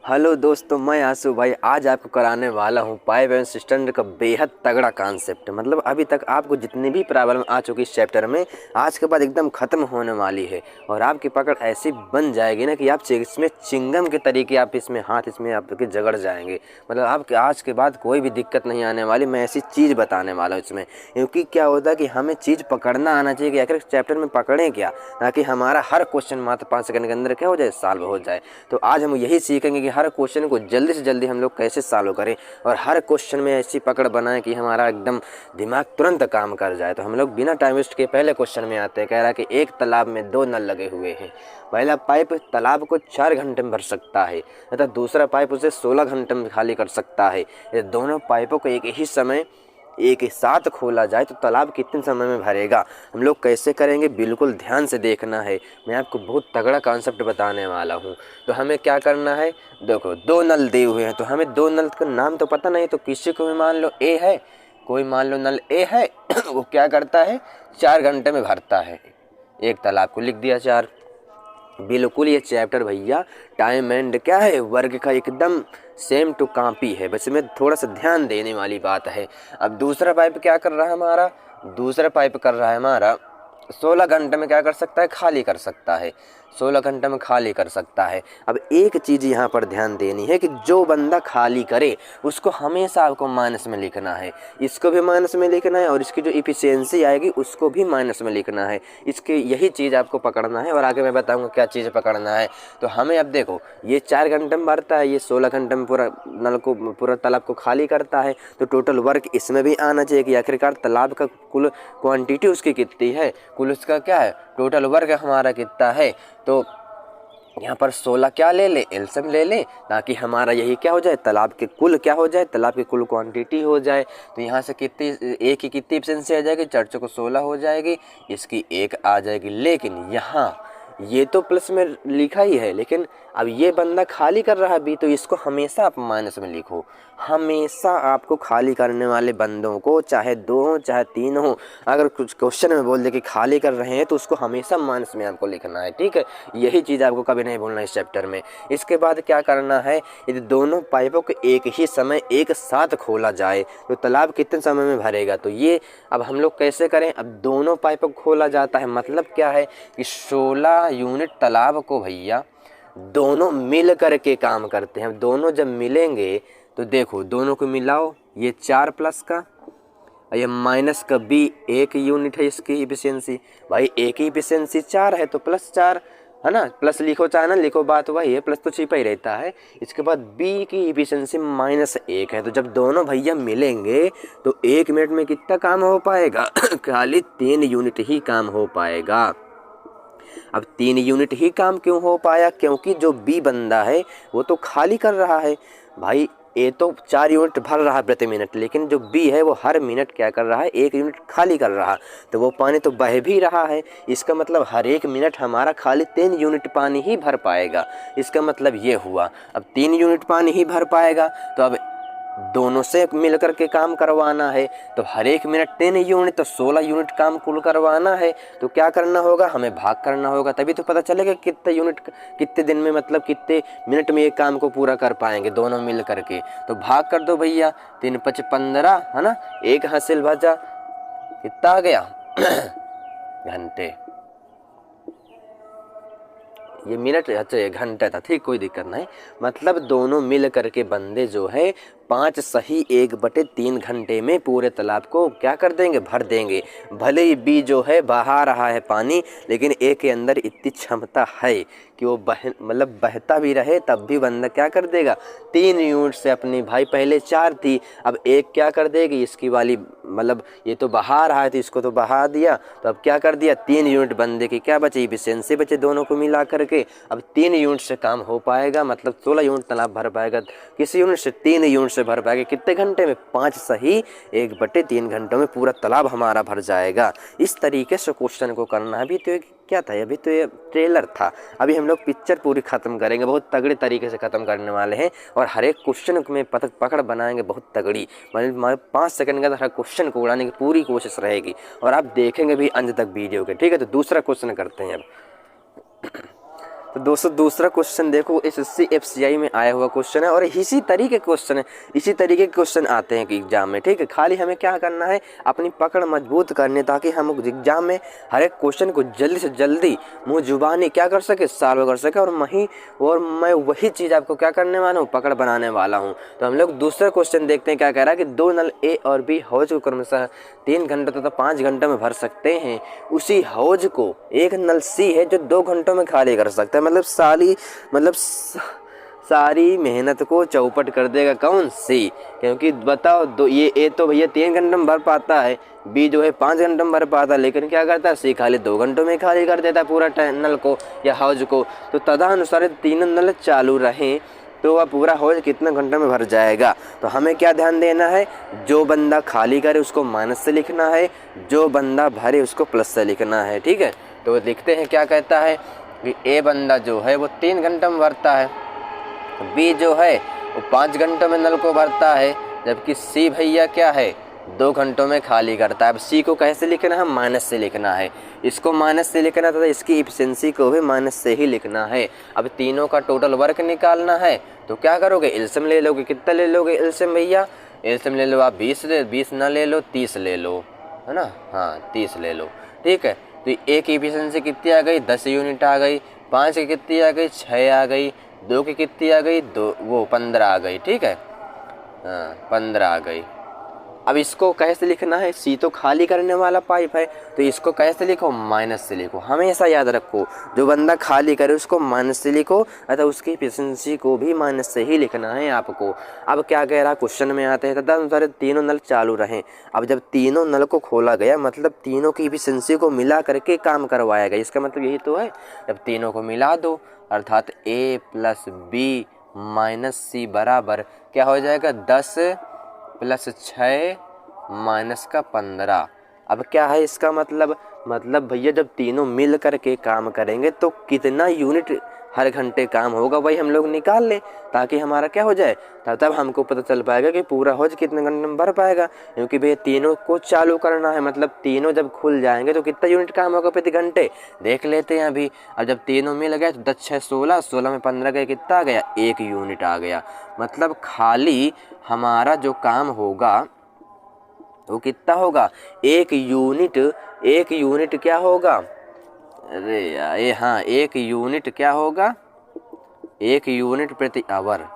Hello दोस्तों, मैं आंसू भाई आज आपको कराने वाला हूँ पाइप एंड सिस्टम का बेहद तगड़ा कॉन्सेप्ट। मतलब अभी तक आपको जितनी भी प्रॉब्लम आ चुकी इस चैप्टर में, आज के बाद एकदम ख़त्म होने वाली है और आपकी पकड़ ऐसी बन जाएगी ना कि आप इसमें चिंगम के तरीके आप इसमें हाथ इसमें आपके जगड़ जाएंगे। मतलब आपके आज के बाद कोई भी दिक्कत नहीं आने वाली। मैं ऐसी चीज़ बताने वाला हूँ इसमें, क्योंकि क्या होता है कि हमें चीज़ पकड़ना आना चाहिए कि आखिर चैप्टर में पकड़ें क्या, ताकि हमारा हर क्वेश्चन मात्र 5 सेकंड के अंदर क्या हो जाए, सॉल्व हो जाए। तो आज हम यही सीखेंगे कि हर क्वेश्चन को जल्दी से जल्दी हम लोग कैसे सॉल्व करें और हर क्वेश्चन में ऐसी पकड़ बनाएं कि हमारा एकदम दिमाग तुरंत काम कर जाए। तो हम लोग बिना टाइम वेस्ट के पहले क्वेश्चन में आते हैं। कह रहा है कि एक तालाब में 2 नल लगे हुए हैं। पहला पाइप तालाब को 4 घंटे में भर सकता है तथा दूसरा पाइप उसे 16 घंटे में खाली कर सकता है। ये दोनों पाइपों को एक ही साथ खोला जाए तो तालाब कितने समय में भरेगा। हम लोग कैसे करेंगे, बिल्कुल ध्यान से देखना है। मैं आपको बहुत तगड़ा कॉन्सेप्ट बताने वाला हूँ। तो हमें क्या करना है, देखो 2 नल दिए हुए हैं तो हमें 2 नल का नाम तो पता नहीं। तो किसी को भी मान लो ए है, कोई मान लो नल ए है वो क्या करता है, 4 घंटे में भरता है। एक तालाब को लिख दिया 4। बिल्कुल ये चैप्टर भैया टाइम एंड क्या है, वर्ग का एकदम सेम टू कॉपी है। बस इसमें थोड़ा सा ध्यान देने वाली बात है। अब दूसरा पाइप क्या कर रहा है हमारा, दूसरा पाइप कर रहा है हमारा 16 घंटे में क्या कर सकता है, खाली कर सकता है। 16 घंटे में खाली कर सकता है। अब एक चीज़ यहाँ पर ध्यान देनी है कि जो बंदा खाली करे उसको हमेशा आपको माइनस में लिखना है। इसको भी माइनस में लिखना है और इसकी जो इफिशियंसी आएगी उसको भी माइनस में लिखना है। इसके यही चीज़ आपको पकड़ना है और आगे मैं बताऊँगा क्या चीज़ पकड़ना है। तो हमें अब देखो ये 4 घंटे में भरता है, ये 16 घंटे में पूरा नल को पूरा तालाब को खाली करता है। तो टोटल वर्क इसमें भी आना चाहिए कि आखिरकार तालाब का कुल क्वांटिटी उसकी कितनी है, कुल उसका क्या है, टोटल वर्क हमारा कितना है। तो यहाँ पर 16 क्या ले ले, एलसीएम ले ले, ताकि हमारा यही क्या हो जाए, तालाब के कुल क्या हो जाए, तालाब की कुल क्वांटिटी हो जाए। तो यहाँ से कितनी एक की कितनी एफिशिएंसी आ जाएगी, 4 को 16 हो जाएगी, इसकी 1 आ जाएगी। लेकिन यहाँ ये तो प्लस में लिखा ही है, लेकिन अब ये बंदा खाली कर रहा है भी, तो इसको हमेशा आप माइनस में लिखो। हमेशा आपको खाली करने वाले बंदों को चाहे 2 हो चाहे 3 हो, अगर कुछ क्वेश्चन में बोल दे कि खाली कर रहे हैं तो उसको हमेशा माइनस में आपको लिखना है, ठीक है। यही चीज़ आपको कभी नहीं भूलना इस चैप्टर में। इसके बाद क्या करना है, यदि दोनों पाइपों को एक ही समय एक साथ खोला जाए तो तालाब कितने समय में भरेगा। तो ये अब हम लोग कैसे करें, अब दोनों पाइपों को खोला जाता है, मतलब क्या है कि 16 यूनिट तालाब को भैया दोनों मिल करके काम करते हैं। दोनों जब मिलेंगे तो देखो दोनों को मिलाओ, ये 4 प्लस का, ये माइनस का बी 1 यूनिट है इसकी इफिशियंसी। भाई एक ही इफिशियंसी 4 है तो प्लस 4 है ना, प्लस लिखो चाहे ना लिखो, बात वही है, प्लस तो छिपा ही रहता है। इसके बाद बी की इफिशियंसी -1 है। तो जब दोनों भैया मिलेंगे तो 1 मिनट में कितना काम हो पाएगा खाली 3 यूनिट ही काम हो पाएगा। अब 3 यूनिट ही काम क्यों हो पाया, क्योंकि जो बी बंदा है वो तो खाली कर रहा है। भाई ए तो 4 यूनिट भर रहा है प्रति मिनट, लेकिन जो बी है वो हर मिनट क्या कर रहा है, 1 यूनिट खाली कर रहा है। तो वो पानी तो बह भी रहा है, इसका मतलब हर 1 मिनट हमारा खाली 3 यूनिट पानी ही भर पाएगा। इसका मतलब ये हुआ, अब 3 यूनिट पानी ही भर पाएगा। तो अब दोनों से मिल कर के काम करवाना है, तो हर 1 मिनट 3 यूनिट, तो 16 यूनिट काम कुल करवाना है। तो क्या करना होगा, हमें भाग करना होगा, तभी तो पता चलेगा कितने यूनिट कितने दिन में, मतलब कितने मिनट में ये काम को पूरा कर पाएंगे दोनों मिल करके। तो भाग कर दो भैया, 3 5 15 है ना, 1 हासिल बचा, कितना आ गया घंटे, ये मिनट अच्छा ये घंटा था, ठीक, कोई दिक्कत नहीं। मतलब दोनों मिल करके बंदे जो है 5 सही 1/3 घंटे में पूरे तालाब को क्या कर देंगे, भर देंगे। भले ही बी जो है बहा रहा है पानी, लेकिन ए के अंदर इतनी क्षमता है कि वो मतलब बहता भी रहे तब भी बंदा क्या कर देगा, 3 यूनिट से अपनी, भाई पहले 4 थी अब 1 क्या कर देगी, इसकी वाली मतलब ये तो बहा रहा है तो इसको तो बहा दिया, तो अब क्या कर दिया, 3 यूनिट बंदे की क्या बचे, इफिशियंसी बचे दोनों को मिला करके। अब 3 यूनिट से काम हो पाएगा, मतलब 16 यूनिट तालाब भर पाएगा। किसी यूनिट से 3 यूनिट से भर पाएगा, कितने घंटे में, 5 सही 1/3 घंटों में पूरा तालाब हमारा भर जाएगा। इस तरीके से क्वेश्चन को करना है। अभी तो क्या था, अभी तो ये ट्रेलर था, अभी हम लोग पिक्चर पूरी ख़त्म करेंगे, बहुत तगड़े तरीके से ख़त्म करने वाले हैं और हर एक क्वेश्चन में पकड़ बनाएंगे बहुत तगड़ी। मतलब 5 सेकंड के अंदर हर क्वेश्चन को उड़ाने की पूरी कोशिश रहेगी और आप देखेंगे भी अंत तक वीडियो के, ठीक है। तो दूसरा क्वेश्चन करते हैं अब। तो दोस्तों दूसरा क्वेश्चन देखो, एसएससी एफसीआई में आया हुआ क्वेश्चन है और इसी तरीके क्वेश्चन है, इसी तरीके के क्वेश्चन आते हैं कि एग्जाम में, ठीक है। खाली हमें क्या करना है, अपनी पकड़ मजबूत करनी, ताकि हम एग्जाम में हर एक क्वेश्चन को जल्दी से जल्दी मुँह जुबानी क्या कर सके, सॉल्व कर सके। और मैं वही चीज़ आपको क्या करने वाला हूँ, पकड़ बनाने वाला हूँ। तो हम लोग दूसरा क्वेश्चन देखते हैं क्या कह रहा है कि 2 नल ए और बी हौज को क्रमशः 3 घंटों तथा 5 घंटों में भर सकते हैं। उसी हौज को एक नल सी है जो 2 घंटों में खाली कर सकता है। मतलब सारी मेहनत को चौपट कर देगा कौन, सी। क्योंकि बताओ ये ए तो भैया 3 घंटों में भर पाता है, बी जो है 5 घंटों में भर पाता है, लेकिन क्या करता है, सी खाली 2 घंटों में खाली कर देता है पूरा नल को या हौज को। तो तदनुसार तीनों नल चालू रहें तो वह पूरा हौज कितने घंटों में भर जाएगा। तो हमें क्या ध्यान देना है, जो बंदा खाली करे उसको माइनस से लिखना है, जो बंदा भरे उसको प्लस से लिखना है, ठीक है। तो लिखते हैं क्या कहता है कि ए बंदा जो है वो 3 घंटों में भरता है, बी जो है वो 5 घंटों में नल को भरता है, जबकि सी भैया क्या है 2 घंटों में खाली करता है। अब सी को कैसे लिखना है, माइनस से लिखना है, इसको माइनस से लिखना था, इसकी इफिशिएंसी को भी माइनस से ही लिखना है। अब तीनों का टोटल वर्क निकालना है, तो क्या करोगे, एलसीएम ले लोगे। कितना ले लोगे एलसीएम भैया, एलसीएम ले लो आप 20 ना ले लो 30 ले लो, है ना, हाँ 30 ले लो, ठीक है। तो ए की इफिशिएंसी कितनी आ गई, 10 यूनिट आ गई, 5 की कितनी आ गई, 6 आ गई, 2 की कितनी आ गई, 15 आ गई, ठीक है, हाँ 15 आ गई। अब इसको कैसे लिखना है, सी तो खाली करने वाला पाइप है, तो इसको कैसे लिखो, माइनस से लिखो। हमेशा याद रखो, जो बंदा खाली करे उसको माइनस से लिखो, अतः उसकी एफिशिएंसी को भी माइनस से ही लिखना है आपको। अब क्या कह रहा, क्वेश्चन में आते हैं, तदनुसार तीनों नल चालू रहें। अब जब तीनों नल को खोला गया मतलब तीनों की एफिशिएंसी को मिला करके काम करवाया गया, इसका मतलब यही तो है। जब तीनों को मिला दो अर्थात ए प्लस बी माइनस सी बराबर क्या हो जाएगा, 10 प्लस 6 माइनस का 15। अब क्या है इसका मतलब भैया जब तीनों मिल करके काम करेंगे तो कितना यूनिट हर घंटे काम होगा वही हम लोग निकाल लें, ताकि हमारा क्या हो जाए, तब हमको पता चल पाएगा कि पूरा हौज कितने घंटे में भर पाएगा। क्योंकि भैया तीनों को चालू करना है, मतलब तीनों जब खुल जाएंगे तो कितना यूनिट काम होगा प्रति घंटे, देख लेते हैं अभी। अब जब तीनों मिल गए तो 10 6 16, 16 में 15 गए, कितना आ गया, 1 यूनिट आ गया। मतलब खाली हमारा जो काम होगा वो कितना होगा, 1 यूनिट क्या होगा, अरे यार ये हाँ 1 यूनिट क्या होगा, 1 यूनिट प्रति आवर।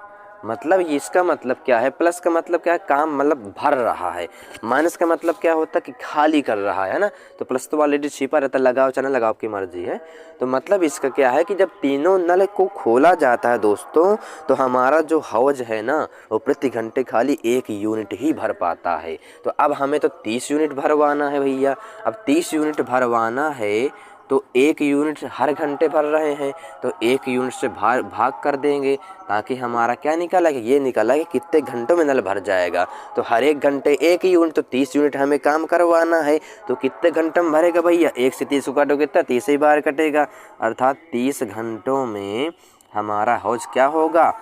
मतलब इसका मतलब क्या है, प्लस का मतलब क्या है, काम मतलब भर रहा है, माइनस का मतलब क्या होता है कि खाली कर रहा है ना। तो प्लस तो ऑलरेडी छिपा रहता है, लगाओ चाहे लगाओ आपकी मर्जी है। तो मतलब इसका क्या है कि जब तीनों नल को खोला जाता है दोस्तों, तो हमारा जो हौज है ना वो प्रति घंटे खाली 1 यूनिट ही भर पाता है। तो अब हमें तो 30 यूनिट भरवाना है भैया। अब 30 यूनिट भरवाना है तो 1 यूनिट हर घंटे भर रहे हैं, तो 1 यूनिट से भाग कर देंगे, ताकि हमारा क्या निकला कि ये निकला कि कितने घंटों में नल भर जाएगा। तो हर 1 घंटे 1 यूनिट, तो 30 यूनिट हमें काम करवाना है, तो कितने घंटों में भरेगा भैया, 1 से 30 को काटो कितना, 30 ही बार कटेगा, अर्थात 30 घंटों में हमारा हौज क्या होगा,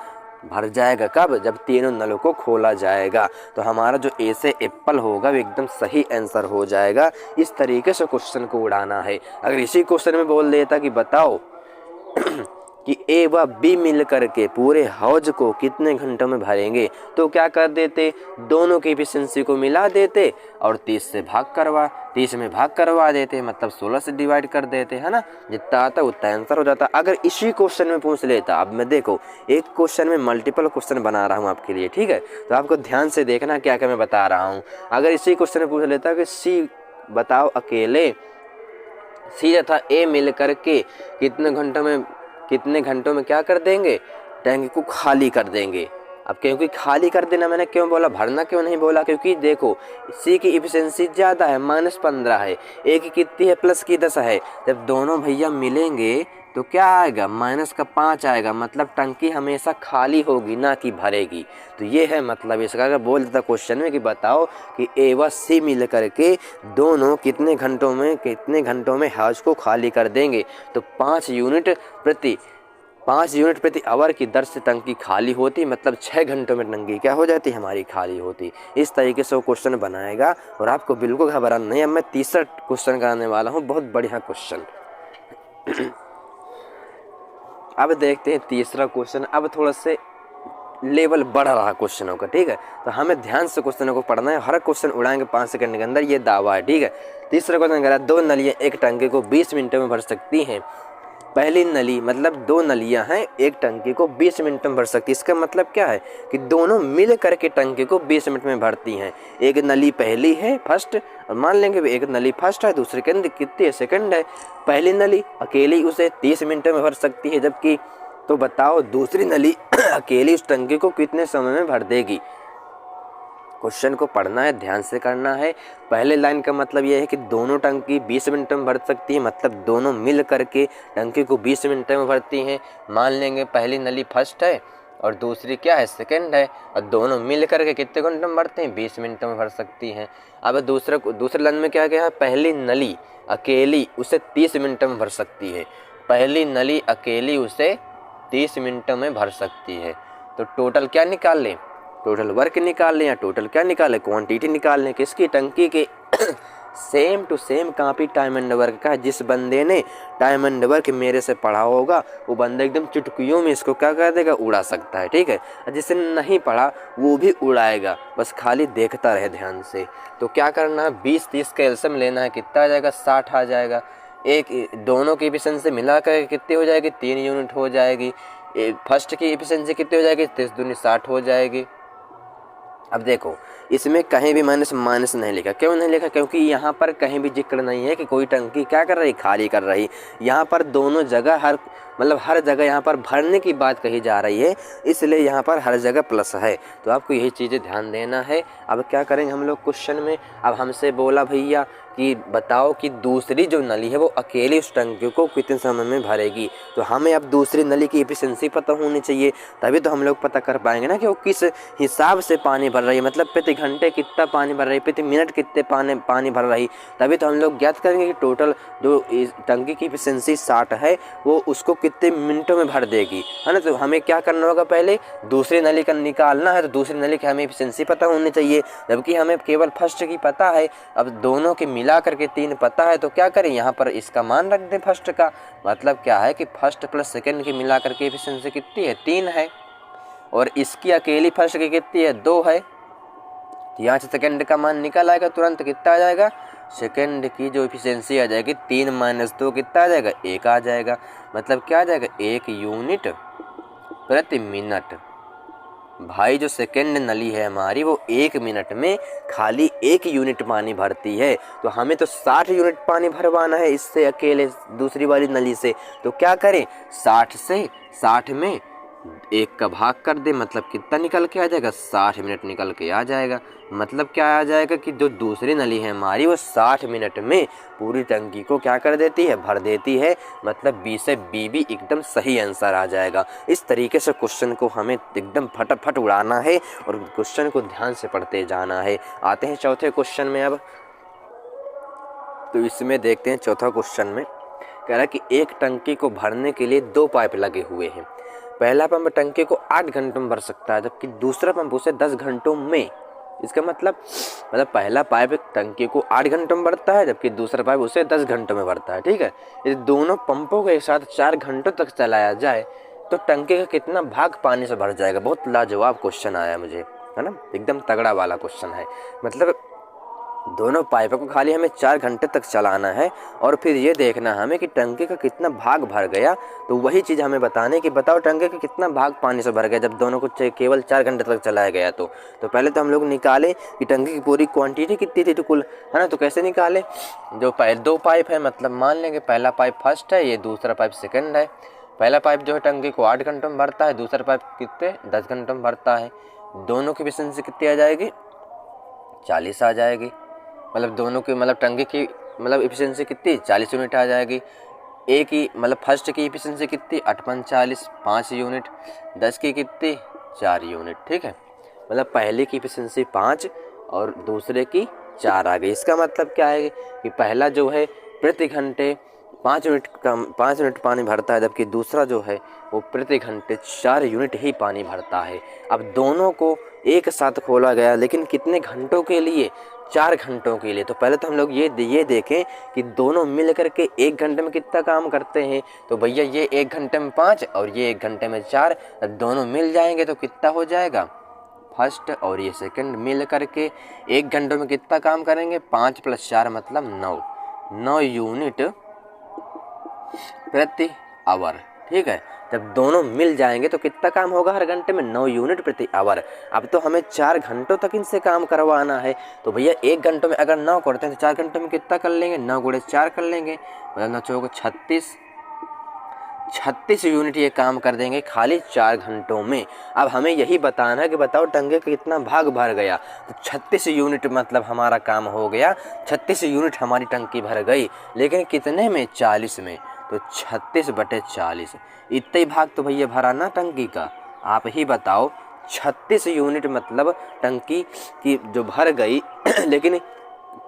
भर जाएगा। कब, जब तीनों नलों को खोला जाएगा। तो हमारा जो ए से एप्पल होगा वो एकदम सही आंसर हो जाएगा। इस तरीके से क्वेश्चन को उड़ाना है। अगर इसी क्वेश्चन में बोल देता कि बताओ कि ए व बी मिल करके पूरे हौज को कितने घंटों में भरेंगे, तो क्या कर देते, दोनों की एफिशिएंसी को मिला देते और 30 में भाग करवा देते, मतलब 16 से डिवाइड कर देते, है ना। जितना आता उतना आंसर हो जाता। अगर इसी क्वेश्चन में पूछ लेता, अब मैं देखो एक क्वेश्चन में मल्टीपल क्वेश्चन बना रहा हूँ आपके लिए, ठीक है, तो आपको ध्यान से देखना क्या क्या मैं बता रहा हूँ। अगर इसी क्वेश्चन में पूछ लेता कि सी बताओ अकेले सी तथा ए मिल करके कितने घंटों में क्या कर देंगे, टैंक को खाली कर देंगे। अब क्योंकि खाली कर देना मैंने क्यों बोला, भरना क्यों नहीं बोला, क्योंकि देखो सी की एफिशिएंसी ज़्यादा है, -15 है, ए की कितनी है, प्लस की 10 है। जब दोनों भैया मिलेंगे तो क्या आएगा, -5 आएगा, मतलब टंकी हमेशा खाली होगी ना कि भरेगी। तो ये है मतलब इसका। अगर बोल देता क्वेश्चन में कि बताओ कि ए व सी मिल करके दोनों कितने घंटों में हौज को खाली कर देंगे, तो 5 यूनिट प्रति आवर की दर से टंकी खाली होती, मतलब 6 घंटों में टंकी क्या हो जाती, हमारी खाली होती। इस तरीके से वो क्वेश्चन बनाएगा और आपको बिल्कुल घबराना नहीं। अब मैं तीसरा क्वेश्चन कराने वाला हूँ, बहुत बढ़िया क्वेश्चन। अब देखते हैं तीसरा क्वेश्चन। अब थोड़ा से लेवल बढ़ रहा क्वेश्चनों का, ठीक है। तो हमें ध्यान से क्वेश्चनों को पढ़ना है, हर क्वेश्चन उड़ाएंगे 5 सेकंड के अंदर, ये दावा है, ठीक है। तीसरा क्वेश्चन कह रहा है 2 नलियाँ एक टंकी को 20 मिनटों में भर सकती हैं। पहली नली मतलब 2 नलियाँ हैं, एक टंकी को 20 मिनट में भर सकती है। इसका मतलब क्या है कि दोनों मिल करके टंकी को 20 मिनट में भरती हैं। एक नली पहली है फर्स्ट, और मान लेंगे भी एक नली फर्स्ट है, दूसरे के अंदर कितनी है सेकंड है। पहली नली अकेली उसे 30 मिनट में भर सकती है, जबकि तो बताओ दूसरी नली अकेली उस टंकी को कितने समय में भर देगी। क्वेश्चन को पढ़ना है, ध्यान से करना है। पहले लाइन का मतलब यह है कि दोनों टंकी 20 मिनट में भर सकती है, मतलब दोनों मिल करके टंकी को 20 मिनट में भरती हैं। मान लेंगे पहली नली फर्स्ट है और दूसरी क्या है सेकंड है, और दोनों मिल करके कितने घंटे में भरते हैं 20 मिनट में भर सकती हैं। अब दूसरे लाइन में क्या गया है, पहली नली अकेली उसे 30 मिनट में भर सकती है। पहली नली अकेली उसे 30 मिनटों में भर सकती है। तो टोटल क्या निकाल लें, टोटल वर्क निकाल लें या टोटल क्या निकालें, क्वांटिटी निकाल लें किसकी, टंकी के। Same to same copy time and work का है। जिस बंदे ने टाइम एंड वर्क मेरे से पढ़ा होगा वो बंदा एकदम चुटकियों में इसको क्या कर देगा, उड़ा सकता है, ठीक है। जिसने नहीं पढ़ा वो भी उड़ाएगा, बस खाली देखता रहे ध्यान से। तो क्या करना है, 20-30 का एलसीएम लेना है, कितना आ जाएगा 60 आ जाएगा। एक दोनों की एफिशिएंसी मिला कर कितनी हो जाएगी 3 यूनिट हो जाएगी। फर्स्ट की एफिशिएंसी कितनी हो जाएगी 30 दूनी 60 हो जाएगी। अब देखो इसमें कहीं भी माइनस नहीं लिखा, क्यों नहीं लिखा, क्योंकि यहाँ पर कहीं भी जिक्र नहीं है कि कोई टंकी क्या कर रही, खाली कर रही। यहाँ पर दोनों जगह हर जगह यहाँ पर भरने की बात कही जा रही है, इसलिए यहाँ पर हर जगह प्लस है। तो आपको यही चीज़ें ध्यान देना है। अब क्या करेंगे हम लोग क्वेश्चन में, अब हमसे बोला भैया कि बताओ कि दूसरी जो नली है वो अकेली उस टंकी को कितने समय में भरेगी। तो हमें अब दूसरी नली की एफिशिएंसी पता होनी चाहिए, तभी तो हम लोग पता कर पाएंगे ना कि वो किस हिसाब से पानी भर रही है, मतलब प्रति घंटे कितना पानी भर रही है, प्रति मिनट कितने पानी भर रही। तभी तो हम लोग ज्ञात करेंगे कि टोटल जो टंकी की एफिशिएंसी 60 है वो उसको कितने मिनटों में भर देगी, है ना। तो हमें क्या करना होगा, पहले दूसरी नली का निकालना है। तो दूसरी नली की हमें एफिशिएंसी पता होनी चाहिए, जबकि हमें केवल फर्स्ट की पता है। अब दोनों के मिला करके 3 पता है, तो क्या करें यहाँ पर इसका मान रख दें फर्स्ट का। मतलब क्या है कि फर्स्ट प्लस सेकंड की मिला करके एफिशिएंसी कितनी है 3 है, और इसकी अकेली फर्स्ट की कितनी है 2 है। तो यहाँ से सेकंड का मान निकल आएगा तुरंत, कितना आ जाएगा, सेकंड की जो एफिशिएंसी आ जाएगी 3 - 2 कितना आ जाएगा 1 आ जाएगा। मतलब क्या आ जाएगा 1 यूनिट प्रति मिनट। भाई जो सेकंड नली है हमारी वो 1 मिनट में खाली 1 यूनिट पानी भरती है, तो हमें तो 60 यूनिट पानी भरवाना है इससे अकेले दूसरी वाली नली से। तो क्या करें, 60 से 60 में 1 का भाग कर दे, मतलब कितना निकल के आ जाएगा 60 मिनट निकल के आ जाएगा। मतलब क्या आ जाएगा कि जो दूसरी नली है हमारी वो 60 मिनट में पूरी टंकी को क्या कर देती है, भर देती है। मतलब बी से बी भी एकदम सही आंसर आ जाएगा। इस तरीके से क्वेश्चन को हमें एकदम फटाफट उड़ाना है और क्वेश्चन को ध्यान से पढ़ते जाना है। आते हैं चौथे क्वेश्चन में। अब तो इसमें देखते हैं चौथा क्वेश्चन में कह रहा है कि एक टंकी को भरने के लिए 2 पाइप लगे हुए हैं। पहला पंप टंकी को 8 घंटों में भर सकता है, जबकि दूसरा पंप उसे 10 घंटों में। इसका मतलब पहला पाइप टंकी को 8 घंटों में भरता है, जबकि दूसरा पाइप उसे 10 घंटों में भरता है, ठीक है। इस दोनों पंपों को एक साथ 4 घंटों तक चलाया जाए तो टंकी का कितना भाग पानी से भर जाएगा। बहुत लाजवाब क्वेश्चन आया मुझे, है ना, एकदम तगड़ा वाला क्वेश्चन है। मतलब दोनों पाइपों को खाली हमें 4 घंटे तक चलाना है और फिर ये देखना हमें कि टंकी का कितना भाग भर गया। तो वही चीज़ हमें बताने कि बताओ टंकी का कितना भाग पानी से भर गया जब दोनों को केवल 4 घंटे तक चलाया गया। तो पहले तो हम लोग निकालें कि टंकी की पूरी क्वांटिटी कितनी थी तो कुल, है ना। तो कैसे निकालें, जो 2 पाइप है, मतलब मान लेंगे पहला पाइप फर्स्ट है, ये दूसरा पाइप सेकेंड है। पहला पाइप जो है टंकी को 8 घंटों में भरता है, दूसरा पाइप कितने 10 घंटों में भरता है। दोनों की एफिशिएंसी कितनी आ जाएगी 40 आ जाएगी। मतलब दोनों की टंकी की एफिशिएंसी कितनी 40 यूनिट आ जाएगी। एक ही फर्स्ट की एफिशिएंसी कितनी 8 × 40 5 यूनिट, 10 की कितनी 4 यूनिट, ठीक है। पहले की एफिशिएंसी 5 और दूसरे की 4 आ गई। इसका मतलब क्या है कि पहला जो है प्रति घंटे 5 यूनिट पानी भरता है, जबकि दूसरा जो है वो प्रति घंटे 4 यूनिट ही पानी भरता है। अब दोनों को एक साथ खोला गया, लेकिन कितने घंटों के लिए 4 घंटों के लिए। तो पहले तो हम लोग ये देखें कि दोनों मिल कर के 1 घंटे में कितना काम करते हैं। तो भैया ये 1 घंटे में 5 और ये 1 घंटे में 4, दोनों मिल जाएंगे तो कितना हो जाएगा, फर्स्ट और ये सेकंड मिल करके 1 घंटे में कितना काम करेंगे, 5 + 4 मतलब 9 यूनिट प्रति आवर। ठीक है, जब दोनों मिल जाएंगे तो कितना काम होगा हर घंटे में, 9 यूनिट प्रति आवर। अब तो हमें 4 घंटों तक इनसे काम करवाना है। तो भैया 1 घंटे में अगर 9 करते हैं तो 4 घंटों में कितना कर लेंगे, 9 × 4 कर लेंगे, मतलब 9 × 4 = 36 यूनिट ये काम कर देंगे खाली 4 घंटों में। अब हमें यही बताना है कि बताओ टंकी का कितना भाग भर गया। तो 36 यूनिट मतलब हमारा काम हो गया, 36 यूनिट हमारी टंकी भर गई, लेकिन कितने में, 40 में। तो 36/40 इतना ही भाग तो भैया भरा ना टंकी का। आप ही बताओ 36 यूनिट मतलब टंकी की जो भर गई लेकिन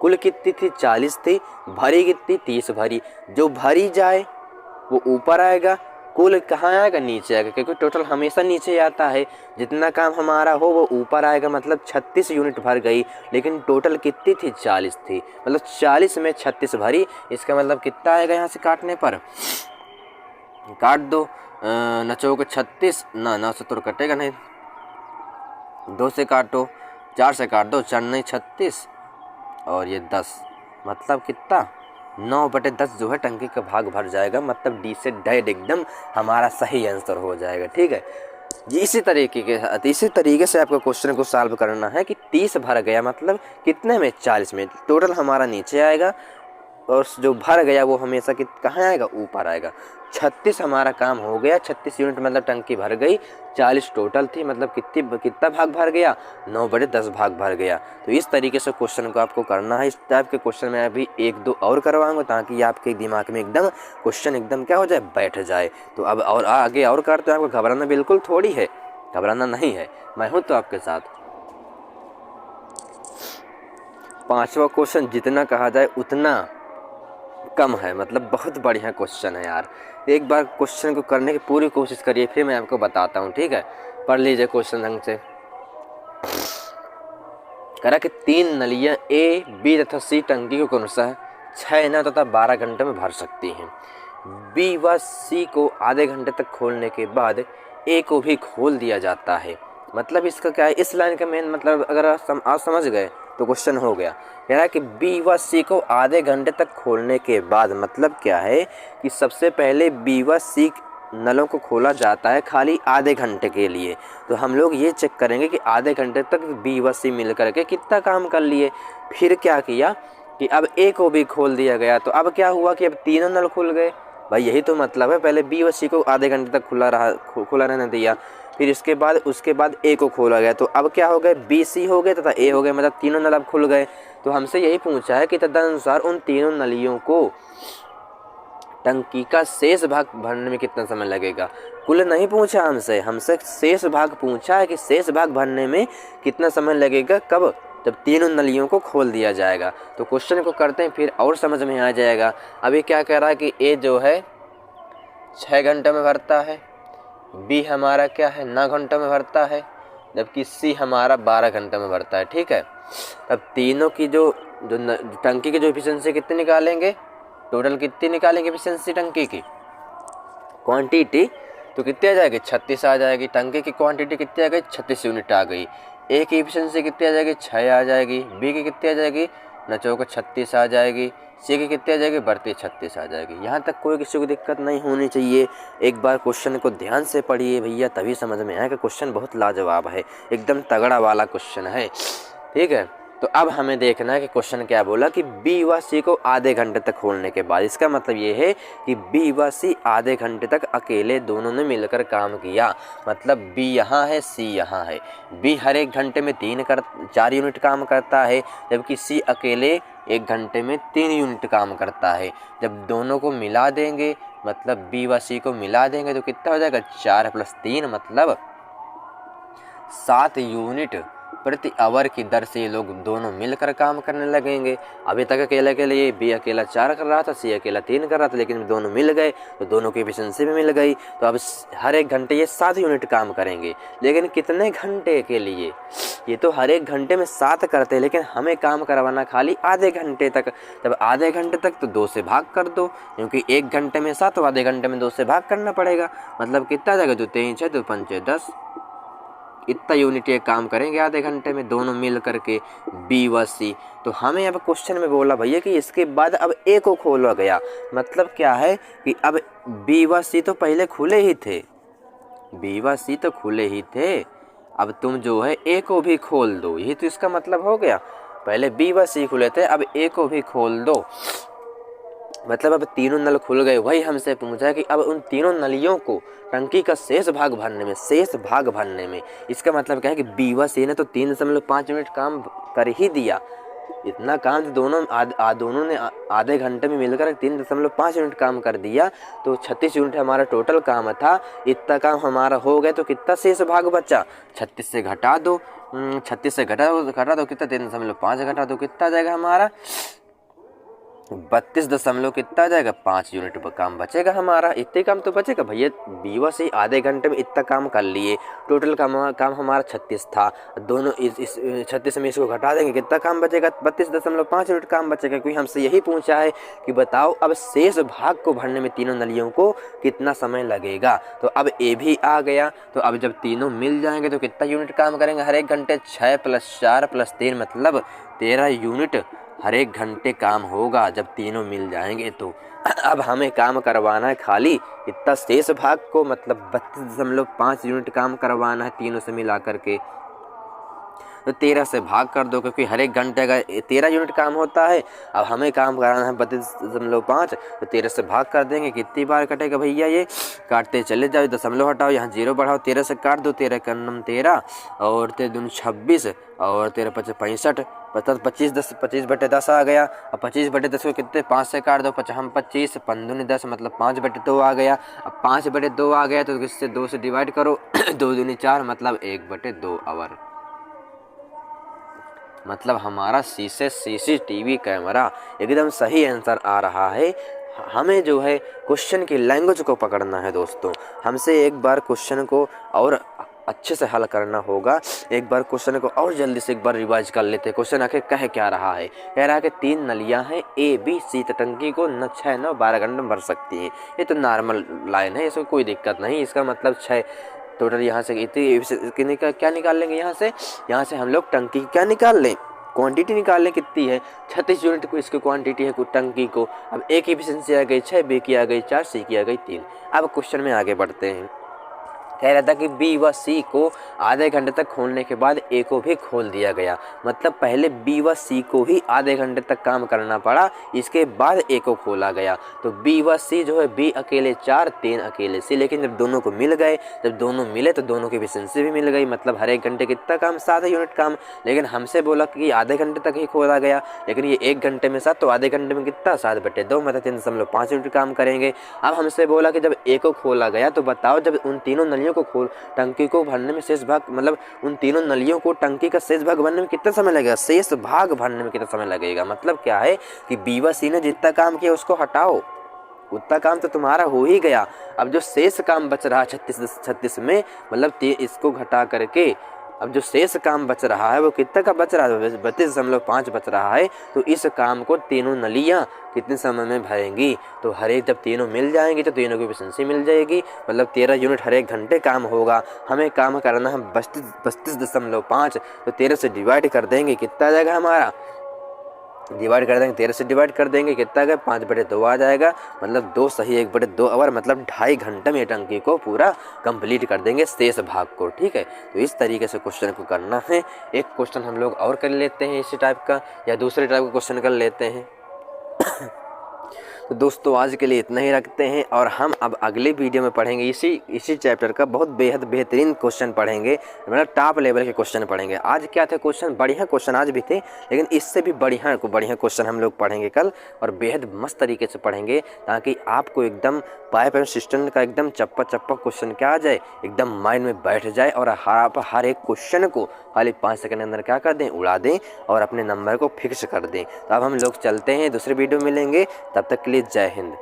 कुल कितनी थी, 40 थी, भरी कितनी, 30 भरी। जो भरी जाए वो ऊपर आएगा, कुल कहाँ आएगा, नीचे आएगा, क्योंकि टोटल हमेशा नीचे आता है। जितना काम हमारा हो वो ऊपर आएगा, मतलब 36 यूनिट भर गई, लेकिन टोटल कितनी थी, 40 थी, मतलब 40 में 36 भरी। इसका मतलब कितना आएगा, यहाँ से काटने पर काट दो, 9 × 36 ना, 9 से तो कटेगा नहीं, 2 से काटो, 4 से काट दो, 4 नहीं 36 और ये 10, मतलब कितना, 9/10 जो है टंकी का भाग भर जाएगा। मतलब डी से डायरेक्ट एकदम हमारा सही आंसर हो जाएगा। ठीक है, इसी तरीके से आपको क्वेश्चन को सॉल्व करना है कि 30 भर गया मतलब कितने में, 40 में। टोटल हमारा नीचे आएगा और जो भर गया वो हमेशा कहाँ आएगा, ऊपर आएगा। 36 हमारा काम हो गया, 36 यूनिट मतलब टंकी भर गई, 40 टोटल थी, मतलब कितना भाग भर गया, 9/10 भाग भर गया। तो इस तरीके से क्वेश्चन को आपको करना है। इस टाइप के क्वेश्चन में अभी 1-2 और करवाऊंगा ताकि आपके दिमाग में एकदम क्वेश्चन एकदम क्या हो जाए, बैठ जाए। तो अब और आगे और करते हैं, आपको घबराना बिल्कुल थोड़ी है, घबराना नहीं है, मैं हूँ तो आपके साथ। 5वां क्वेश्चन जितना कहा जाए उतना कम है, मतलब बहुत बढ़िया क्वेश्चन है यार। एक बार क्वेश्चन को करने की पूरी कोशिश करिए, फिर मैं आपको बताता हूँ। ठीक है, पढ़ लीजिए क्वेश्चन ढंग से। करा कि 3 नलियाँ ए, बी तथा सी टंकी को क्रमशः 6 नौ तथा 12 घंटे में भर सकती हैं। बी व सी को आधे घंटे तक खोलने के बाद ए को भी खोल दिया जाता है। मतलब इसका क्या है, इस लाइन का मेन मतलब अगर आप समझ गए तो क्वेश्चन हो गया। कह रहा है कि बी व सी को आधे घंटे तक खोलने के बाद, मतलब क्या है कि सबसे पहले बी व सी नलों को खोला जाता है खाली आधे घंटे के लिए। तो हम लोग ये चेक करेंगे कि आधे घंटे तक बी व सी मिल करके कितना काम कर लिए। फिर क्या किया कि अब ए को भी खोल दिया गया। तो अब क्या हुआ कि अब तीनों नल खुल गए। भाई यही तो मतलब है, पहले बी व सी को आधे घंटे तक खुला रहने दिया, फिर उसके बाद ए को खोला गया। तो अब क्या हो गए, बी सी हो गए तथा ए हो गए, मतलब तीनों नल अब खुल गए। तो हमसे यही पूछा है कि तदनुसार उन तीनों नलियों को टंकी का शेष भाग भरने में कितना समय लगेगा। कुल नहीं पूछा हमसे शेष भाग पूछा है कि शेष भाग भरने में कितना समय लगेगा, कब, जब तीनों नलियों को खोल दिया जाएगा। तो क्वेश्चन को करते हैं फिर और समझ में आ जाएगा। अभी क्या कह रहा है कि ए जो है 6 घंटे में भरता है, बी हमारा क्या है 9 घंटे में भरता है, जबकि सी हमारा 12 घंटे में भरता है। ठीक है, तब तीनों की जो टंकी की जो एफिशिएंसी कितनी निकालेंगे, टोटल कितनी निकालेंगे एफिशिएंसी टंकी की, क्वांटिटी तो कितनी आ जाएगी, 36 आ जाएगी। टंकी की क्वांटिटी कितनी आ गई, 36 यूनिट आ गई। ए की एफिशिएंसी कितनी आ जाएगी, 6 आ जाएगी। बी की कितनी आ जाएगी, 9 × 36 आ जाएगी। सी की कितनी आ जाएगी, बढ़ती 36 आ जाएगी। यहाँ तक कोई किसी को दिक्कत नहीं होनी चाहिए। एक बार क्वेश्चन को ध्यान से पढ़िए भैया, तभी समझ में आएगा। क्वेश्चन बहुत लाजवाब है, एकदम तगड़ा वाला क्वेश्चन है। ठीक है, तो अब हमें देखना है कि क्वेश्चन क्या बोला कि बी व सी को आधे घंटे तक खोलने के बाद। इसका मतलब ये है कि बी व सी आधे घंटे तक अकेले दोनों ने मिलकर काम किया। मतलब बी यहाँ है, सी यहाँ है। बी हर एक घंटे में 4 यूनिट काम करता है, जबकि सी अकेले 1 घंटे में 3 यूनिट काम करता है। जब दोनों को मिला देंगे, मतलब बी व सी को मिला देंगे तो कितना हो जाएगा, 4 + 3 मतलब 7 यूनिट प्रति आवर की दर से ये लोग दोनों मिलकर काम करने लगेंगे। अभी तक अकेले के लिए बी अकेला 4 कर रहा था, सी अकेला 3 कर रहा था, लेकिन दोनों मिल गए तो दोनों की एफिशिएंसी भी मिल गई। तो अब हर एक घंटे ये 7 यूनिट काम करेंगे, लेकिन कितने घंटे के लिए, ये तो हर एक घंटे में 7 करते हैं, लेकिन हमें काम करवाना खाली आधे घंटे तक। जब आधे घंटे तक तो 2 से भाग कर दो, क्योंकि 1 घंटे में 7 तो आधे घंटे में 2 से भाग करना पड़ेगा। मतलब कितना जाएगा, 2 3 6 2 5 10, इतना यूनिट ये काम करेंगे आधे घंटे में दोनों मिल करके, बी व सी। तो हमें अब क्वेश्चन में बोला भैया कि इसके बाद अब ए को खोला गया। मतलब क्या है कि अब बी व सी तो पहले खुले ही थे, बी व सी तो खुले ही थे, अब तुम जो है ए को भी खोल दो। यही तो इसका मतलब हो गया। पहले बी व सी खुले थे, अब ए को भी खोल दो। मतलब अब तीनों नल खुल गए। वही हमसे पूछा है कि अब उन तीनों नलियों को टंकी का शेष भाग भरने में, इसका मतलब क्या है कि बी व सी ने तो 3.5 यूनिट काम कर ही दिया। इतना काम तो दोनों ने आधे घंटे में मिलकर 3.5 यूनिट काम कर दिया। तो 36 यूनिट हमारा टोटल काम था। इतना काम हमारा हो गया, तो कितना शेष भाग बचा? 36 से घटा दो, 36 से घटा दो कितना, 3.5 घटा दो, कितना आ जाएगा हमारा 32 कितना आ जाएगा 5 यूनिट पर काम बचेगा हमारा। इतने काम तो बचेगा भैया। बी व सी आधे घंटे में इतना काम कर लिए, टोटल काम हमारा 36 था। दोनों इस 36 में इसको घटा देंगे, कितना काम बचेगा? 32.5 यूनिट काम बचेगा। क्योंकि हमसे यही पूछा है कि बताओ अब शेष भाग को भरने में तीनों नलियों को कितना समय लगेगा। तो अब ए भी आ गया। तो अब जब तीनों मिल जाएंगे तो कितना यूनिट काम करेंगे हर एक घंटे? 6 + 4 + 3 मतलब 13 यूनिट हर एक घंटे काम होगा जब तीनों मिल जाएंगे। तो अब हमें काम करवाना है खाली इतना शेष भाग को, मतलब 32.5 यूनिट काम करवाना है तीनों से मिला करके। तो 13 से भाग कर दो, क्योंकि हर एक घंटे का 13 यूनिट काम होता है। अब हमें काम कराना है 32.5, तो 13 से भाग कर देंगे। कितनी बार कटेगा भैया? ये काटते चले जाओ, दशमलव हटाओ, यहाँ 0 बढ़ाओ, 13 से काट दो, 13 का 13 और 13 दूनी 26 और 13 × 5 = 65, 25/10 आ गया। अब 25/10 को कितने 5 से काट दो, 25 5 दूनी 10 मतलब 5/2 आ गया। अब 5/2 आ गया तो किससे 2 से डिवाइड करो 2 दूनी 4 मतलब 1/2 आवर। मतलब हमारा CCTV कैमरा एकदम सही आंसर आ रहा है। हमें जो है क्वेश्चन की लैंग्वेज को पकड़ना है दोस्तों। हमसे एक बार क्वेश्चन को और अच्छे से हल करना होगा। एक बार क्वेश्चन को और जल्दी से एक बार रिवाइज कर लेते हैं। क्वेश्चन आखिर कह क्या रहा है? कह रहा है कि 3 नलियां हैं A B C, टंकी को 6 9 12 घंटे में भर सकती हैं। ये तो नॉर्मल लाइन है, इसमें कोई दिक्कत नहीं। इसका मतलब 6 टोटल यहाँ से इतनी क्या निकाल लेंगे? यहाँ से हम लोग टंकी की क्या निकाल लें? क्वांटिटी निकाल लें कितनी है? 36 यूनिट को इसकी क्वांटिटी है टंकी को। अब A की एफिशिएंसी आ गई 6, B की आ गई 4, C की आ गई 3। अब क्वेश्चन में आगे बढ़ते हैं। कह रहा था कि B व C को आधे घंटे तक खोलने के बाद A को भी खोल दिया गया। मतलब पहले B व C को ही आधे घंटे तक काम करना पड़ा, इसके बाद A को खोला गया। तो B व C जो है, B अकेले 4, 3 अकेले C। लेकिन जब दोनों को मिल गए, जब दोनों मिले तो दोनों की एफिशिएंसी भी मिल गई। मतलब हर एक घंटे कितना काम? 7 यूनिट काम। लेकिन हमसे बोला कि आधे घंटे तक ही खोला गया, लेकिन ये 1 घंटे में 7, तो आधे घंटे में कितना? 7/2 मतलब 3.5 यूनिट काम करेंगे। अब हमसे बोला कि जब A को खोला गया तो बताओ जब उन तीनों नलियों को खोल टंकी को भरने में शेष भाग, मतलब उन तीनों नलियों को टंकी का शेष भाग भरने में कितना समय लगेगा? शेष भाग भरने में कितना समय लगेगा? मतलब क्या है कि B व C ने जितना काम किया उसको हटाओ, उतना काम तो तुम्हारा हो ही गया। अब जो शेष काम बच रहा है 36 में, मतलब इसको घटा करके अब जो शेष काम बच रहा है वो कितना का बच रहा है? 32.5 बच रहा है। तो इस काम को तीनों नलियाँ कितने समय में भरेंगी? तो हर एक जब तीनों मिल जाएंगी तो तीनों की एफिशिएंसी मिल जाएगी। मतलब 13 यूनिट हर एक घंटे काम होगा। हमें काम करना है 32.5, तो 13 से डिवाइड कर देंगे, कितना आ जाएगा हमारा? डिवाइड कर देंगे, 13 से डिवाइड कर देंगे, कितना गया? 5/2 आ जाएगा। मतलब 2 सही 1/2 आवर, मतलब 2.5 घंटे में टंकी को पूरा कंप्लीट कर देंगे शेष भाग को। ठीक है, तो इस तरीके से क्वेश्चन को करना है। एक क्वेश्चन हम लोग और कर लेते हैं इसी टाइप का, या दूसरे टाइप का क्वेश्चन कर लेते हैं। तो दोस्तों आज के लिए इतना ही रखते हैं, और हम अब अगले वीडियो में पढ़ेंगे इसी चैप्टर का बहुत बेहद बेहतरीन क्वेश्चन पढ़ेंगे, मतलब टॉप लेवल के क्वेश्चन पढ़ेंगे। आज क्या थे क्वेश्चन? बढ़िया क्वेश्चन आज भी थे, लेकिन इससे भी बढ़िया क्वेश्चन हम लोग पढ़ेंगे कल, और बेहद मस्त तरीके से पढ़ेंगे, ताकि आपको एकदम पाइप एंड सिस्टम का एकदम चप्पा क्वेश्चन क्या आ जाए, एकदम माइंड में बैठ जाए, और आप हर एक क्वेश्चन को खाली 5 सेकंड के अंदर क्या कर दें? उड़ा दें, और अपने नंबर को फिक्स कर दें। तो अब हम लोग चलते हैं, दूसरे वीडियो में मिलेंगे, तब तक के लिए जय हिंद।